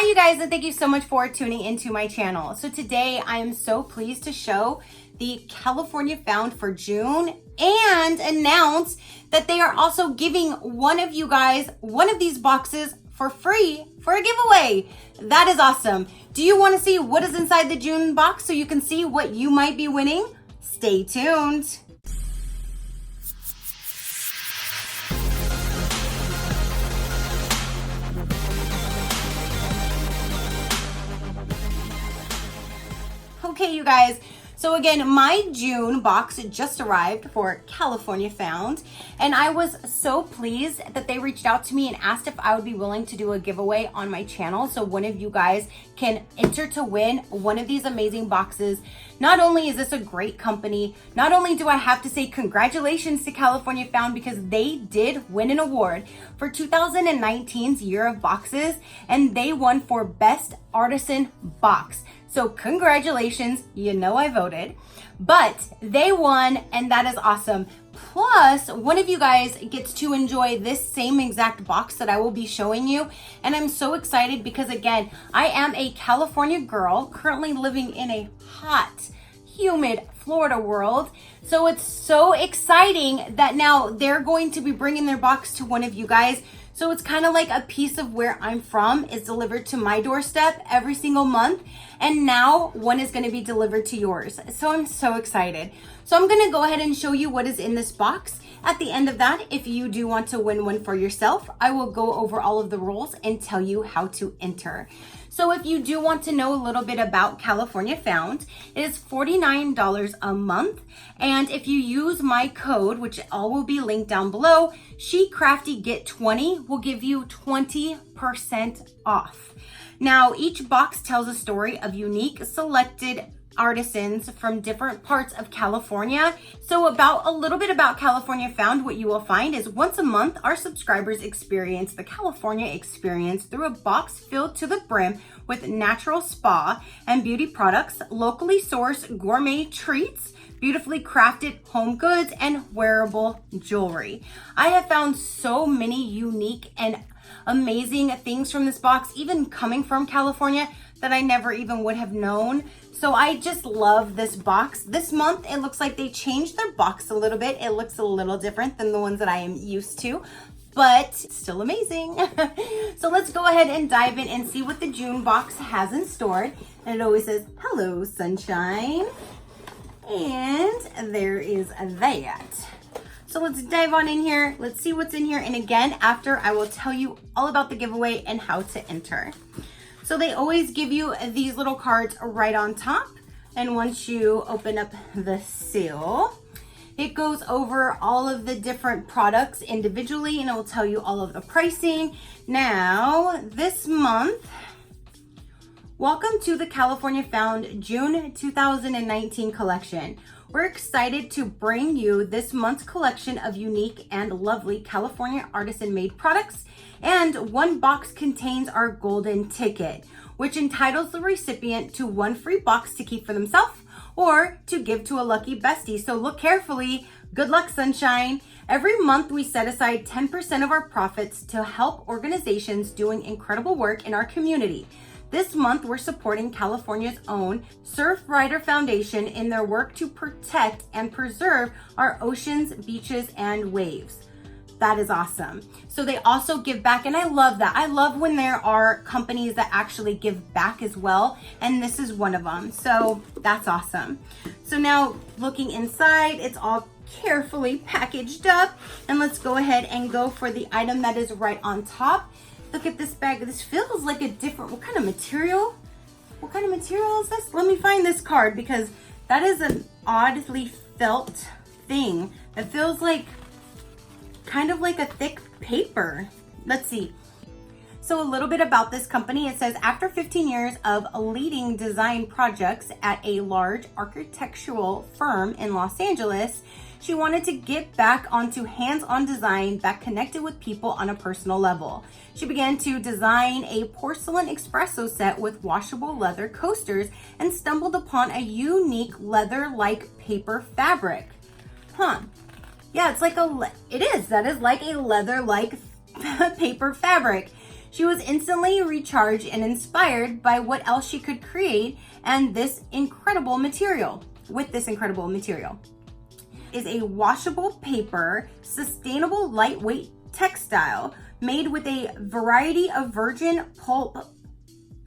Hi you guys, and thank you so much for tuning into my channel. So today I am so pleased to show the California Found for June and announce that they are also giving one of you guys one of these boxes for free for a giveaway. That is awesome. Do you want to see what is inside the June box so you can see what you might be winning? Stay tuned. Okay, you guys, so again, my June box just arrived for California Found, and I was so pleased that they reached out to me and asked if I would be willing to do a giveaway on my channel so one of you guys can enter to win one of these amazing boxes. Not only is this a great company, not only do I have to say congratulations to California Found because they did win an award for 2019's Year of Boxes, and they won for Best Artisan Box. So congratulations, you know I voted, but they won and that is awesome. Plus, one of you guys gets to enjoy this same exact box that I will be showing you. And I'm so excited because again, I am a California girl currently living in a hot, humid Florida world. So it's so exciting that now they're going to be bringing their box to one of you guys. So it's kind of like a piece of where I'm from is delivered to my doorstep every single month. And now one is going to be delivered to yours. So I'm so excited. So I'm going to go ahead and show you what is in this box. At the end of that, if you do want to win one for yourself, I will go over all of the rules and tell you how to enter. So if you do want to know a little bit about California Found, it is $49 a month. And if you use my code, which all will be linked down below, Crafty Get 20 will give you 20% off. Now, each box tells a story of unique selected artisans from different parts of California. So a little bit about California Found, what you will find is once a month, our subscribers experience the California experience through a box filled to the brim with natural spa and beauty products, locally sourced gourmet treats, beautifully crafted home goods, and wearable jewelry. I have found so many unique and amazing things from this box, even coming from California, that I never even would have known. So I just love this box. This month, it looks like they changed their box a little bit. It looks a little different than the ones that I am used to, but still amazing. So let's go ahead and dive in and see what the June box has in store. And it always says, "Hello, sunshine." And there is that. So let's dive on in here. Let's see what's in here. And again, after I will tell you all about the giveaway and how to enter. So they always give you these little cards right on top. And once you open up the seal, it goes over all of the different products individually and it will tell you all of the pricing. Now, this month, welcome to the California Found June 2019 collection. We're excited to bring you this month's collection of unique and lovely California artisan-made products, and one box contains our golden ticket, which entitles the recipient to one free box to keep for themselves or to give to a lucky bestie. So look carefully. Good luck, sunshine. Every month we set aside 10% of our profits to help organizations doing incredible work in our community. This month, we're supporting California's own Surfrider Foundation in their work to protect and preserve our oceans, beaches, and waves. That is awesome. So they also give back, and I love that. I love when there are companies that actually give back as well, and this is one of them. So that's awesome. So now looking inside, it's all carefully packaged up, and let's go ahead and go for the item that is right on top. Look at this bag. This feels like a different, what kind of material? What kind of material is this? Let me find this card because that is an oddly felt thing that feels like kind of like a thick paper. Let's see. So a little bit about this company. It says, after 15 years of leading design projects at a large architectural firm in Los Angeles, she wanted to get back onto hands-on design that connected with people on a personal level. She began to design a porcelain espresso set with washable leather coasters and stumbled upon a unique leather-like paper fabric. Yeah, it's like that is like a leather-like paper fabric. She was instantly recharged and inspired by what else she could create and this incredible material. With this incredible material is a washable paper, sustainable lightweight textile made with a variety of virgin pulp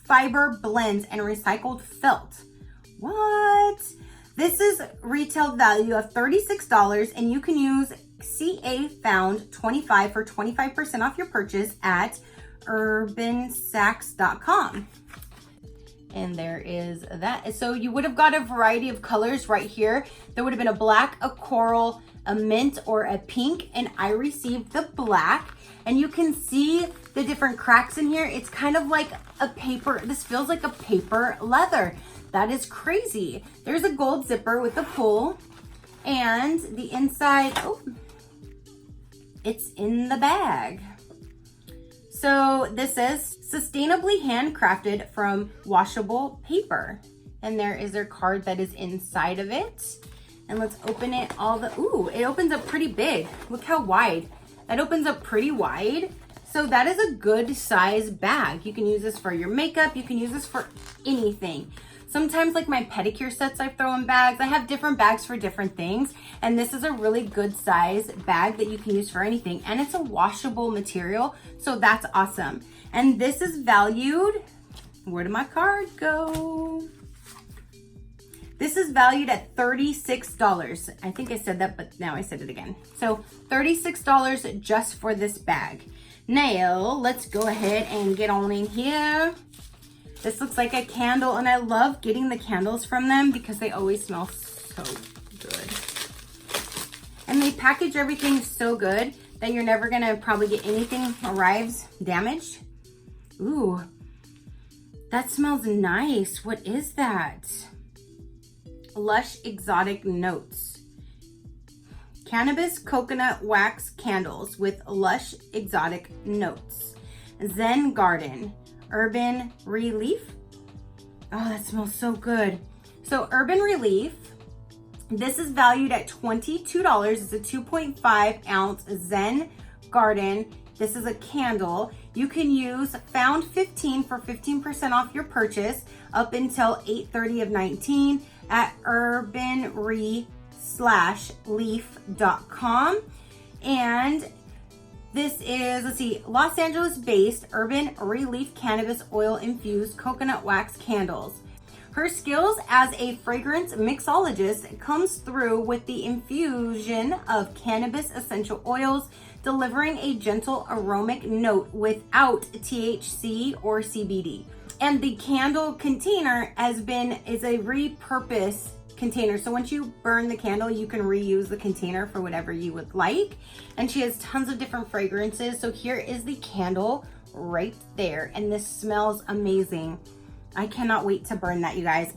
fiber blends and recycled felt. What? This is retail value of $36 and you can use CA Found 25 for 25% off your purchase at urbansacks.com. And there is that. So you would have got a variety of colors right here. There would have been a black, a coral, a mint, or a pink, and I received the black. And you can see the different cracks in here. It's kind of like a paper. This feels like a paper leather. That is crazy. There's a gold zipper with a pull, and the inside, oh, it's in the bag. So this says sustainably handcrafted from washable paper. And there is their card that is inside of it. And let's open it ooh, it opens up pretty big. Look how wide. That opens up pretty wide. So that is a good size bag. You can use this for your makeup. You can use this for anything. Sometimes like my pedicure sets I throw in bags. I have different bags for different things. And this is a really good size bag that you can use for anything. And it's a washable material. So that's awesome. And this is valued, where did my card go? This is valued at $36. I think I said that, but now I said it again. So $36 just for this bag. Now, let's go ahead and get on in here. This looks like a candle, and I love getting the candles from them because they always smell so good. And they package everything so good that you're never gonna probably get anything arrives damaged. Ooh, that smells nice. What is that? Lush Exotic Notes. Cannabis coconut wax candles with lush exotic notes. Zen Garden. Urban Relief. Oh, that smells so good. So Urban Relief, this is valued at $22. It's a 2.5 ounce Zen Garden. This is a candle. You can use Found 15 for 15% off your purchase up until 8/30 of 19 at urbanre/leaf.com. And this is, let's see, Los Angeles based Urban Relief cannabis oil infused coconut wax candles. Her skills as a fragrance mixologist comes through with the infusion of cannabis essential oils, delivering a gentle aromatic note without THC or CBD. And the candle container is a repurpose container. So once you burn the candle, you can reuse the container for whatever you would like. And she has tons of different fragrances. So here is the candle right there. And this smells amazing. I cannot wait to burn that, you guys.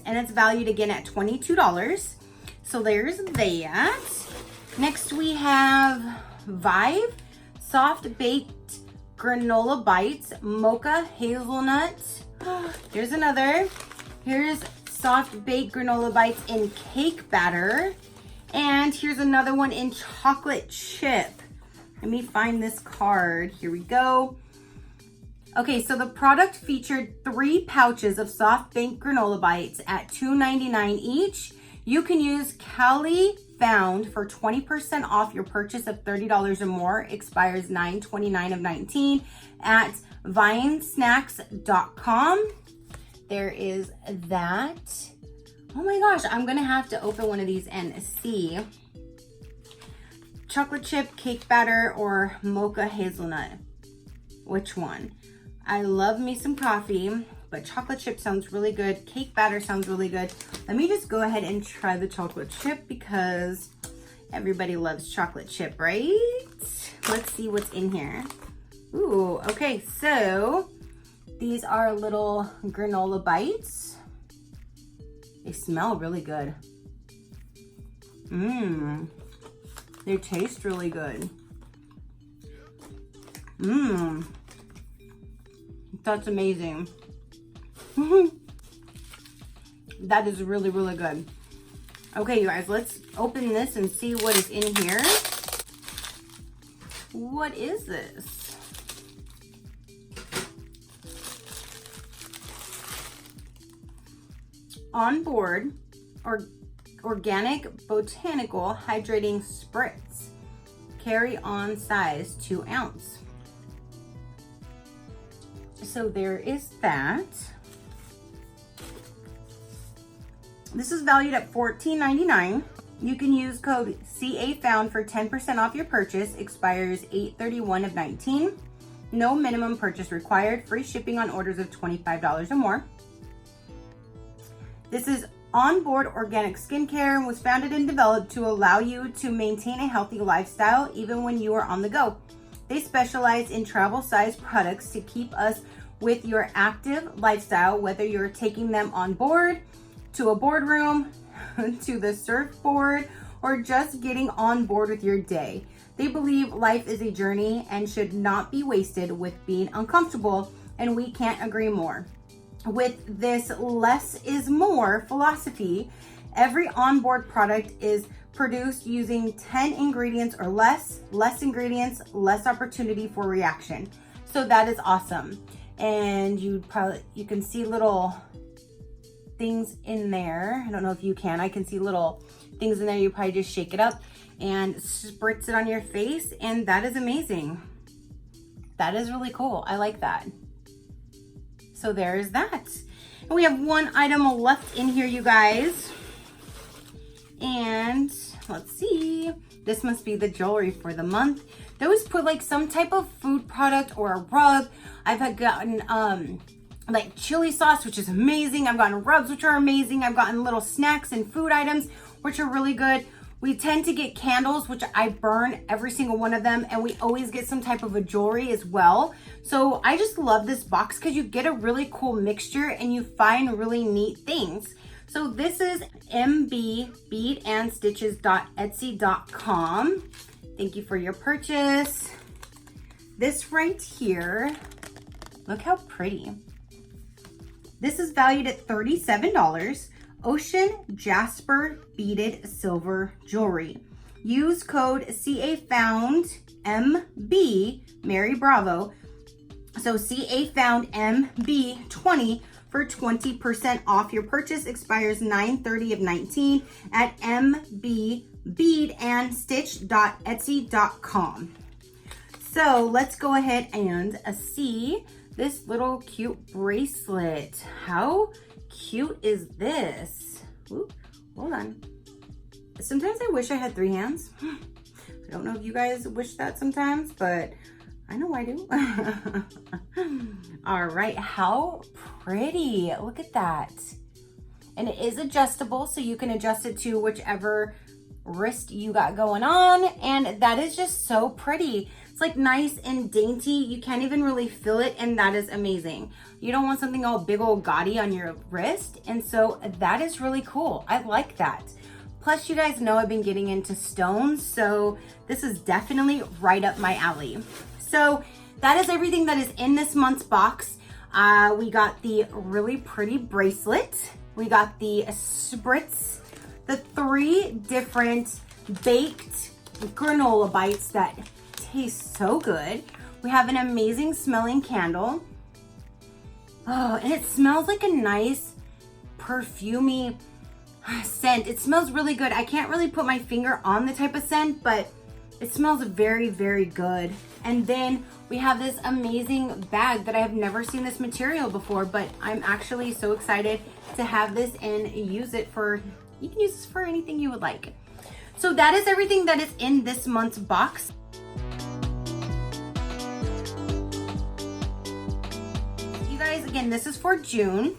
And it's valued again at $22. So there's that. Next we have Vive Soft Baked Granola Bites Mocha Hazelnut. Here's another. Here's Soft Baked Granola Bites in cake batter. And here's another one in chocolate chip. Let me find this card. Here we go. Okay, so the product featured 3 pouches of soft baked granola bites at $2.99 each. You can use Cali Found for 20% off your purchase of $30 or more. Expires 9/29 of 19 at vinesnacks.com. There is that. Oh my gosh, I'm gonna have to open one of these and see. Chocolate chip, cake batter, or mocha hazelnut? Which one? I love me some coffee, but chocolate chip sounds really good. Cake batter sounds really good. Let me just go ahead and try the chocolate chip because everybody loves chocolate chip, right? Let's see what's in here. Ooh, okay, so these are little granola bites. They smell really good. They taste really good. That's amazing. That is really, really good. Okay, you guys, let's open this and see what is in here. What is this? On board, organic botanical hydrating spritz. Carry on size 2 ounce. So there is that. This is valued at $14.99. You can use code CAFOUND for 10% off your purchase. Expires 8/31 of 19. No minimum purchase required. Free shipping on orders of $25 or more. This is onboard organic skincare and was founded and developed to allow you to maintain a healthy lifestyle even when you are on the go. They specialize in travel size products to keep us with your active lifestyle, whether you're taking them on board, to a boardroom, to the surfboard, or just getting on board with your day. They believe life is a journey and should not be wasted with being uncomfortable, and we can't agree more. With this less is more philosophy, every onboard product is produced using 10 ingredients or less ingredients, less opportunity for reaction. So that is awesome. And you can see little things in there. I don't know if you can. I can see little things in there. You probably just shake it up and spritz it on your face, and that is amazing. That is really cool. I like that. So there is that. And we have one item left in here, you guys. And let's see. This must be the jewelry for the month. They always put like some type of food product or a rub. I've gotten like chili sauce, which is amazing. I've gotten rubs, which are amazing. I've gotten little snacks and food items, which are really good. We tend to get candles, which I burn every single one of them. And we always get some type of a jewelry as well. So I just love this box because you get a really cool mixture and you find really neat things. So this is mbbeadandstitches.etsy.com. Thank you for your purchase. This right here, look how pretty. This is valued at $37. Ocean Jasper Beaded Silver Jewelry. Use code CAFOUNDMB, Mary Bravo. So CAFOUNDMB20 for 20% off your purchase. Expires 9/30 of 19 at mbbeadandstitch.etsy.com. So let's go ahead and see this little cute bracelet. How cute is this? Ooh, hold on. Sometimes I wish I had 3 hands. I don't know if you guys wish that sometimes, but I know I do. All right, how pretty. Look at that. And it is adjustable, so you can adjust it to whichever wrist you got going on. And that is just so pretty. It's like nice and dainty. You can't even really feel it, and that is amazing. You don't want something all big old gaudy on your wrist, and so that is really cool. I like that. Plus, you guys know I've been getting into stones, so this is definitely right up my alley. So that is everything that is in this month's box. We got the really pretty bracelet. We got the spritz, the 3 different baked granola bites that taste so good. We have an amazing smelling candle. Oh, and it smells like a nice perfumey scent. It smells really good. I can't really put my finger on the type of scent, but it smells very, very good. And then we have this amazing bag that I have never seen this material before, but I'm actually so excited to have this and use it for, you can use this for anything you would like. So that is everything that is in this month's box. You guys, again, this is for June.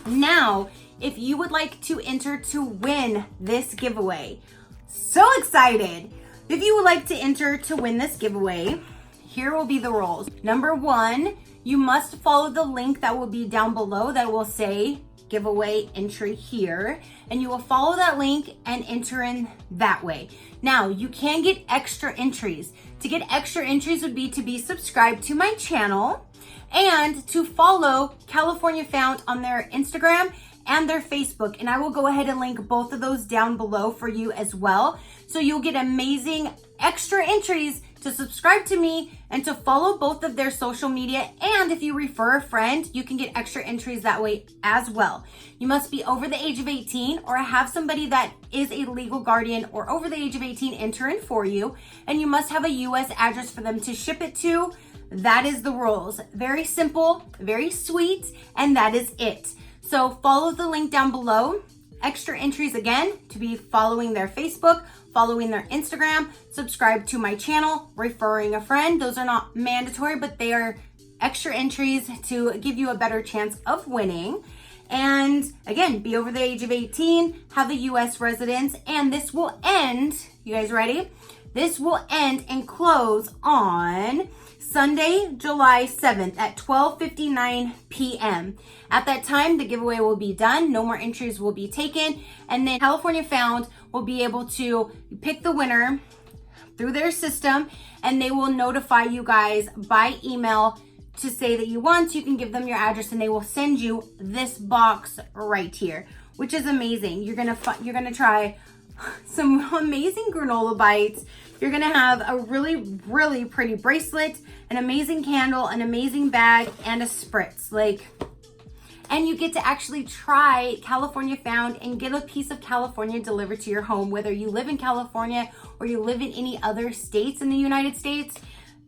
Now, if you would like to enter to win this giveaway, so excited. If you would like to enter to win this giveaway, here will be the rules. Number 1, you must follow the link that will be down below that will say giveaway entry here, and you will follow that link and enter in that way. Now, you can get extra entries. To get extra entries would be to be subscribed to my channel and to follow California Found on their Instagram and their Facebook. And I will go ahead and link both of those down below for you as well. So you'll get amazing extra entries to subscribe to me and to follow both of their social media. And if you refer a friend, you can get extra entries that way as well. You must be over the age of 18 or have somebody that is a legal guardian or over the age of 18 enter in for you. And you must have a US address for them to ship it to. That is the rules. Very simple, very sweet, and that is it. So follow the link down below. Extra entries again to be following their Facebook, following their Instagram, subscribe to my channel, referring a friend. Those are not mandatory, but they are extra entries to give you a better chance of winning. And again, be over the age of 18, have a US residence, and this will end, you guys ready? This will end and close on Sunday, July 7th at 12:59 p.m. At that time, the giveaway will be done. No more entries will be taken. And then California Found will be able to pick the winner through their system, and they will notify you guys by email to say that you won. So you can give them your address and they will send you this box right here, which is amazing. You're gonna try some amazing granola bites. You're gonna have a really, really pretty bracelet, an amazing candle, an amazing bag, and a spritz. And you get to actually try California Found and get a piece of California delivered to your home, whether you live in California or you live in any other states in the United States.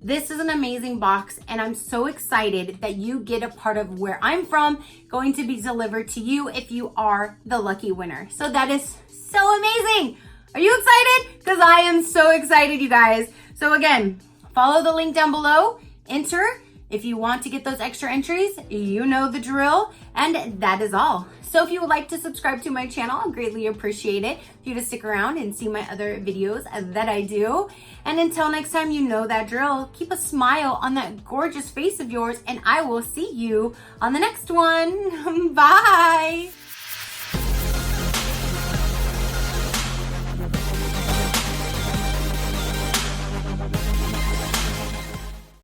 This is an amazing box, and I'm so excited that you get a part of where I'm from going to be delivered to you if you are the lucky winner. So that is so amazing. Are you excited? Because I am so excited, you guys. So again, follow the link down below, enter. If you want to get those extra entries, you know the drill, and that is all. So if you would like to subscribe to my channel, I'd greatly appreciate it if you to stick around and see my other videos that I do. And until next time, you know that drill. Keep a smile on that gorgeous face of yours, and I will see you on the next one. Bye.